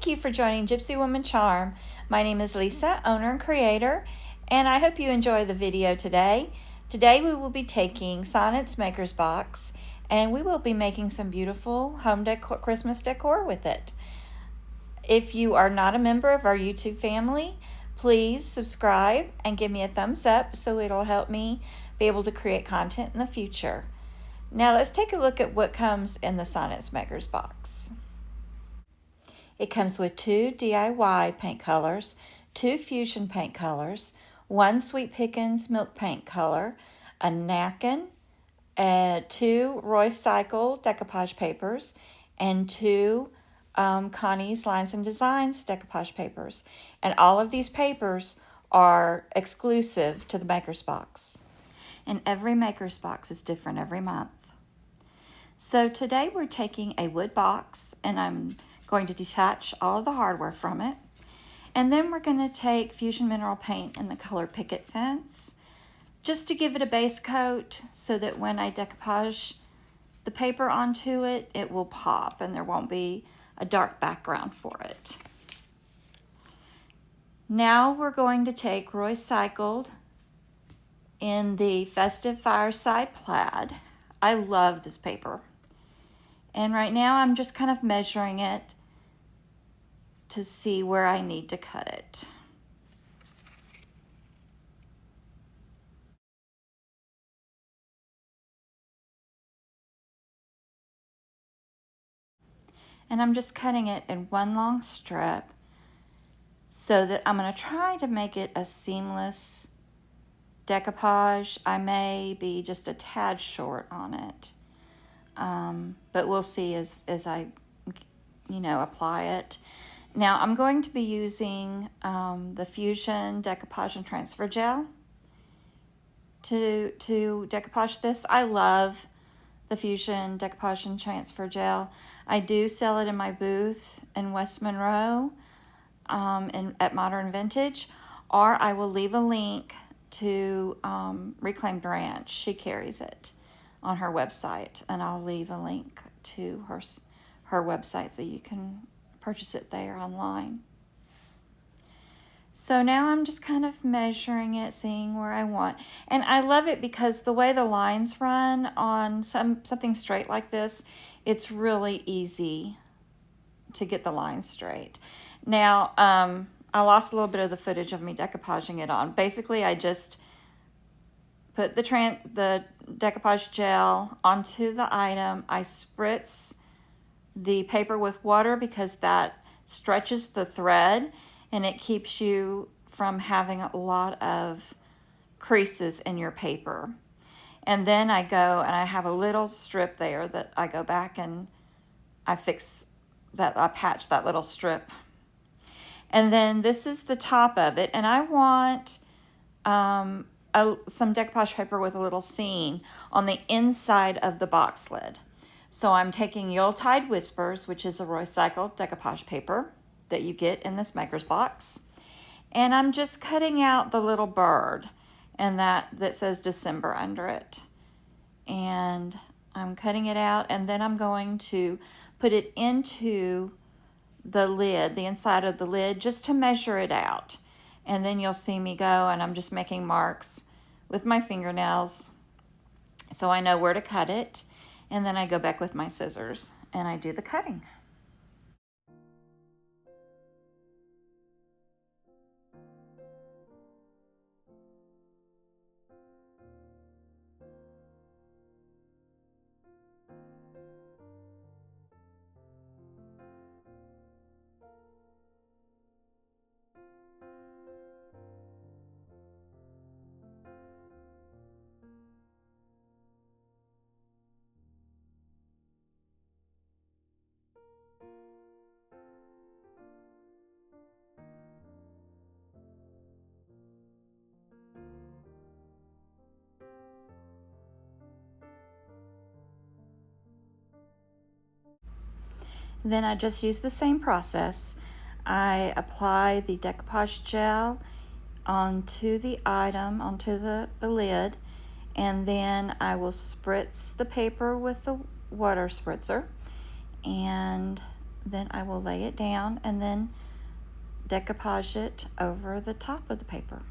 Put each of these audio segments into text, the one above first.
Thank you for joining Gypsy Woman Charm. My name is Lisa, owner and creator, and I hope you enjoy the video today. Today we will be taking Sonnet's Maker's Box and we will be making some beautiful home decor, Christmas decor with it. If you are not a member of our YouTube family, please subscribe and give me a thumbs up so it'll help me be able to create content in the future. Now let's take a look at what comes in the Sonnet's Maker's Box. It comes with 2 DIY paint colors, 2 fusion paint colors, 1 Sweet Pickins milk paint color, a napkin, 2 Roycycle decoupage papers, and 2 Connie's Lines and Designs decoupage papers. And all of these papers are exclusive to the Maker's Box. And every Maker's Box is different every month. So today we're taking a wood box, and I'm going to detach all of the hardware from it. And then we're going to take Fusion Mineral Paint in the color Picket Fence, just to give it a base coat so that when I decoupage the paper onto it, it will pop and there won't be a dark background for it. Now we're going to take Roycycled in the Festive Fireside Plaid. I love this paper. And right now I'm just kind of measuring it to see where I need to cut it. And I'm just cutting it in one long strip so that I'm going to try to make it a seamless decoupage. I may be just a tad short on it, but we'll see as I apply it. Now I'm going to be using the Fusion Decoupage and Transfer Gel to decoupage this. I love the Fusion Decoupage and Transfer Gel. I do sell it in my booth in West Monroe at Modern Vintage, or I will leave a link to Reclaimed Ranch. She carries it on her website, and I'll leave a link to her website so you can purchase it there online. So now I'm just kind of measuring it, seeing where I want. And I love it because the way the lines run on something straight like this, it's really easy to get the lines straight. Now, I lost a little bit of the footage of me decoupaging it on. Basically, I just put the decoupage gel onto the item. I spritz the paper with water because that stretches the thread and it keeps you from having a lot of creases in your paper. And then I go and I have a little strip there that I go back and I fix that, I patch that little strip. And then this is the top of it, and I want some decoupage paper with a little seam on the inside of the box lid. So I'm taking Yuletide Whispers, which is a Roycycled decoupage paper that you get in this Maker's Box. And I'm just cutting out the little bird and that says December under it. And I'm cutting it out, and then I'm going to put it into the lid, the inside of the lid, just to measure it out. And then you'll see me go, and I'm just making marks with my fingernails so I know where to cut it. And then I go back with my scissors and I do the cutting. Then I just use the same process. I apply the decoupage gel onto the item, onto the lid, and then I will spritz the paper with the water spritzer, and then I will lay it down and then decoupage it over the top of the paper.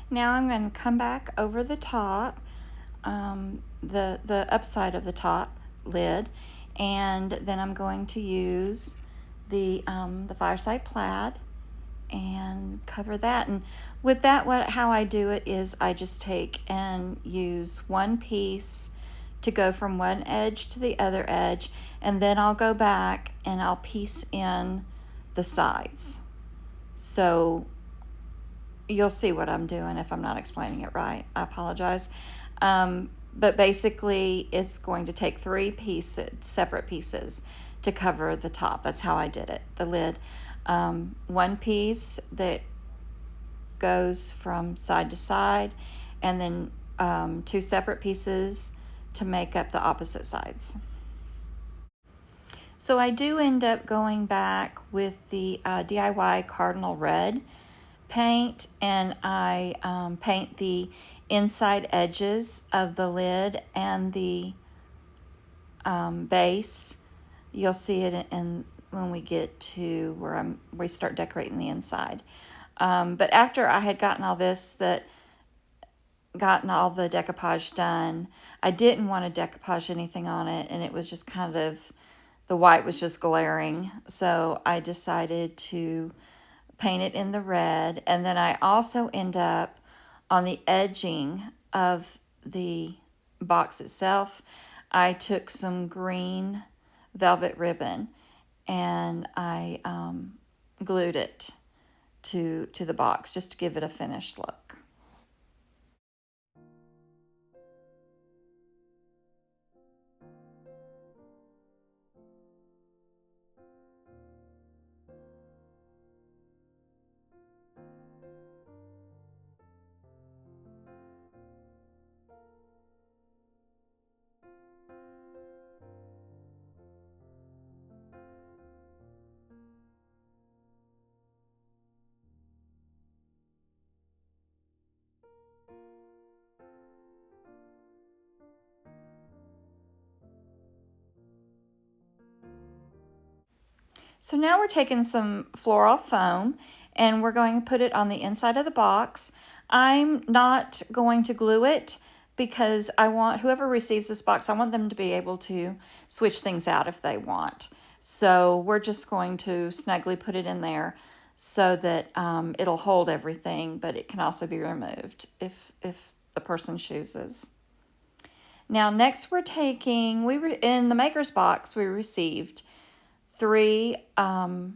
Now I'm going to come back over the top, the upside of the top lid, and then I'm going to use the fireside plaid and cover that. And with that, how I do it is I just take and use one piece to go from one edge to the other edge, and then I'll go back and I'll piece in the sides. So you'll see what I'm doing if I'm not explaining it right. I apologize. But basically, it's going to take three pieces, separate pieces, to cover the top. That's how I did it, the lid. One piece that goes from side to side, and then two separate pieces to make up the opposite sides. So I do end up going back with the DIY Cardinal Red paint, and I paint the inside edges of the lid and the base. You'll see it when we get to where we start decorating the inside. But after I had gotten all the decoupage done, I didn't want to decoupage anything on it, and it was just kind of, the white was just glaring. So I decided to paint it in the red, and then I also end up on the edging of the box itself. I took some green velvet ribbon and I glued it to the box just to give it a finished look. So now we're taking some floral foam and we're going to put it on the inside of the box. I'm not going to glue it because I want whoever receives this box, I want them to be able to switch things out if they want. So we're just going to snugly put it in there so that it'll hold everything, but it can also be removed if the person chooses. Now next we're taking, in the maker's box we received 3 cutouts,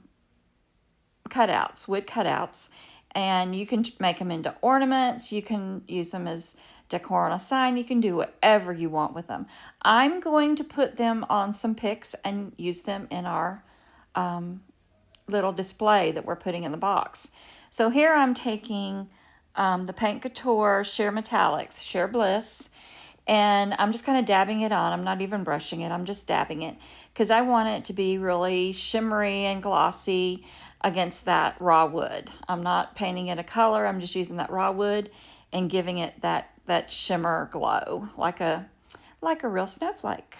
wood cutouts, and you can make them into ornaments. You can use them as decor on a sign. You can do whatever you want with them. I'm going to put them on some picks and use them in our little display that we're putting in the box. So here I'm taking the Paint Couture Sheer Metallics, Sheer Bliss, and I'm just kind of dabbing it on. I'm not even brushing it. I'm just dabbing it because I want it to be really shimmery and glossy against that raw wood. I'm not painting it a color. I'm just using that raw wood and giving it that shimmer glow like a real snowflake.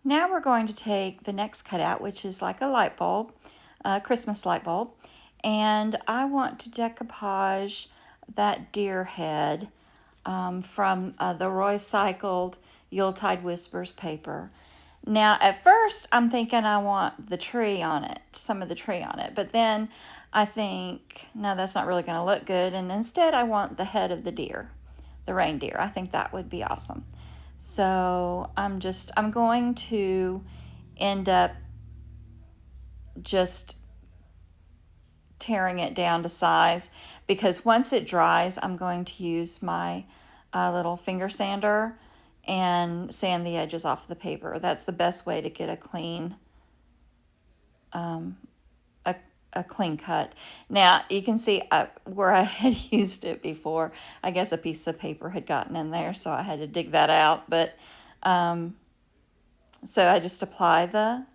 Now we're going to take the next cutout, which is like a light bulb, a Christmas light bulb, and I want to decoupage that deer head from the recycled Yuletide Whispers paper. Now, at first, I'm thinking I want the tree on it, some of the tree on it, but then I think, no, that's not really going to look good, and instead I want the head of the deer, the reindeer. I think that would be awesome. So I'm going to end up just tearing it down to size, because once it dries, I'm going to use my little finger sander and sand the edges off the paper. That's the best way to get a clean a clean cut. Now you can see where I had used it before. I guess a piece of paper had gotten in there, so I had to dig that out. But so I just apply the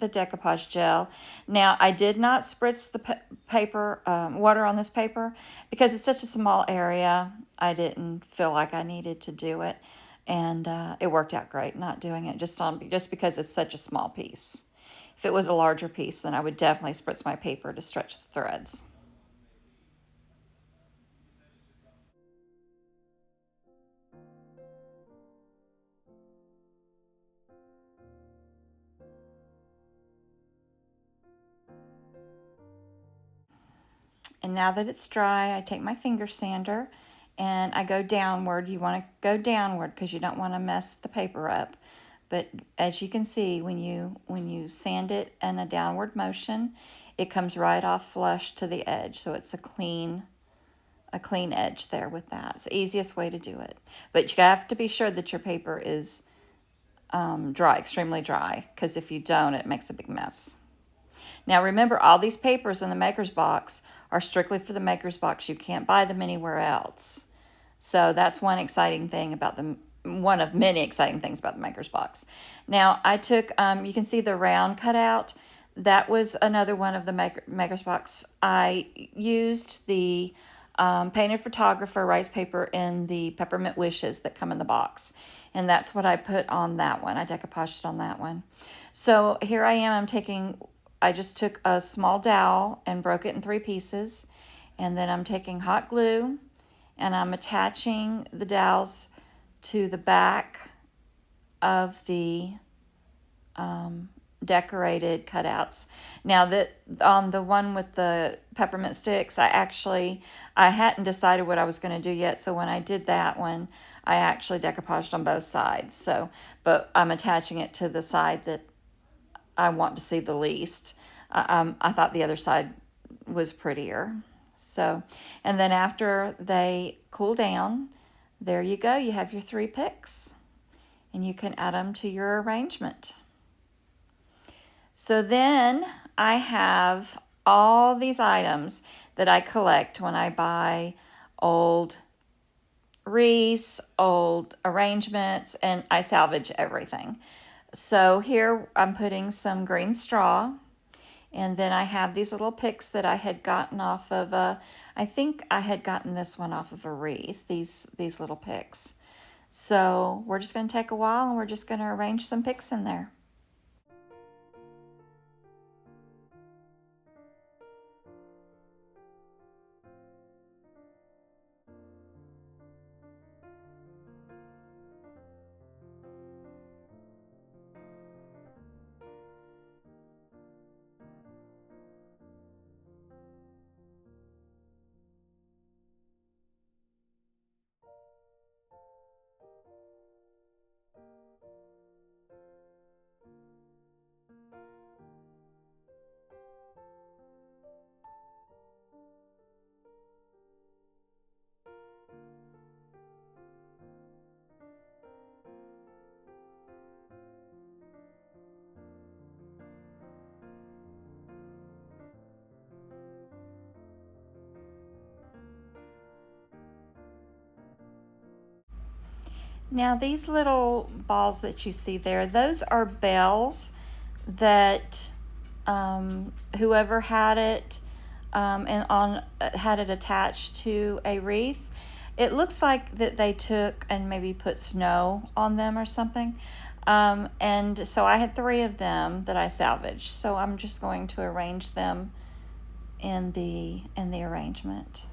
decoupage gel. Now I did not spritz the paper water on this paper because it's such a small area. I didn't feel like I needed to do it, and it worked out great not doing it just because it's such a small piece. If it was a larger piece, then I would definitely spritz my paper to stretch the threads. And now that it's dry, I take my finger sander and I go downward. You want to go downward because you don't want to mess the paper up. But as you can see, when you sand it in a downward motion, it comes right off flush to the edge. So it's a clean edge there with that. It's the easiest way to do it. But you have to be sure that your paper is dry, extremely dry, because if you don't, it makes a big mess. Now remember, all these papers in the Maker's Box are strictly for the Maker's Box. You can't buy them anywhere else. So that's one exciting thing about one of many exciting things about the Maker's Box. Now I took, you can see the round cutout. That was another one of the Maker's Box. I used the Painted Photographer rice paper in the Peppermint Wishes that come in the box. And that's what I put on that one. I decoupaged it on that one. So here I am, I just took a small dowel and broke it in 3 pieces. And then I'm taking hot glue and I'm attaching the dowels to the back of the decorated cutouts. Now that on the one with the peppermint sticks, I hadn't decided what I was going to do yet. So when I did that one, I actually decoupaged on both sides. So, but I'm attaching it to the side that I want to see the least. I thought the other side was prettier. So, and then after they cool down, there you go. You have your 3 picks and you can add them to your arrangement. So then I have all these items that I collect when I buy old wreaths, old arrangements, and I salvage everything. So here I'm putting some green straw, and then I have these little picks that I had gotten off of I think I had gotten this one off of a wreath, these little picks. So we're just going to take a while and we're just going to arrange some picks in there. Now these little balls that you see there, those are bells that whoever had it had it attached to a wreath. It looks like that they took and maybe put snow on them or something, And so I had 3 of them that I salvaged. So I'm just going to arrange them in the arrangement.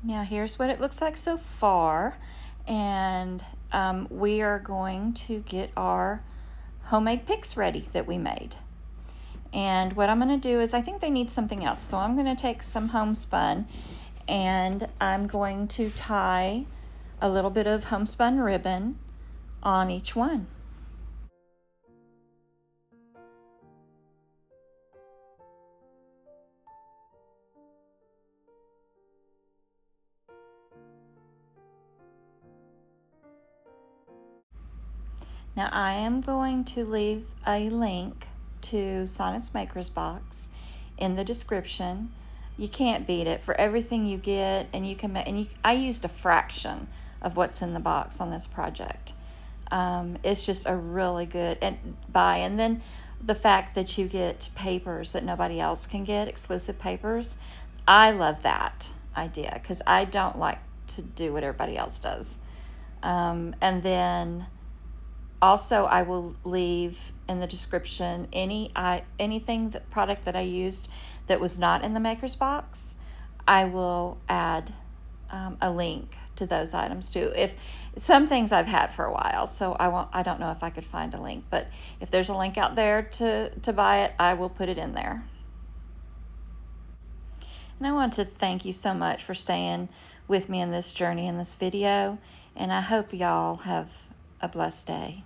Now here's what it looks like so far, and we are going to get our homemade picks ready that we made. And what I'm going to do is, I think they need something else, so I'm going to take some homespun and I'm going to tie a little bit of homespun ribbon on each one. Now I am going to leave a link to Sonnet's Maker's Box in the description. You can't beat it for everything you get, and you can I used a fraction of what's in the box on this project. It's just a really good buy, and then the fact that you get papers that nobody else can get, exclusive papers. I love that idea because I don't like to do what everybody else does. And then also, I will leave in the description anything product that I used that was not in the Maker's Box. I will add a link to those items too. If some things I've had for a while, so I don't know if I could find a link, but if there's a link out there to buy it, I will put it in there. And I want to thank you so much for staying with me in this journey in this video, and I hope y'all have a blessed day.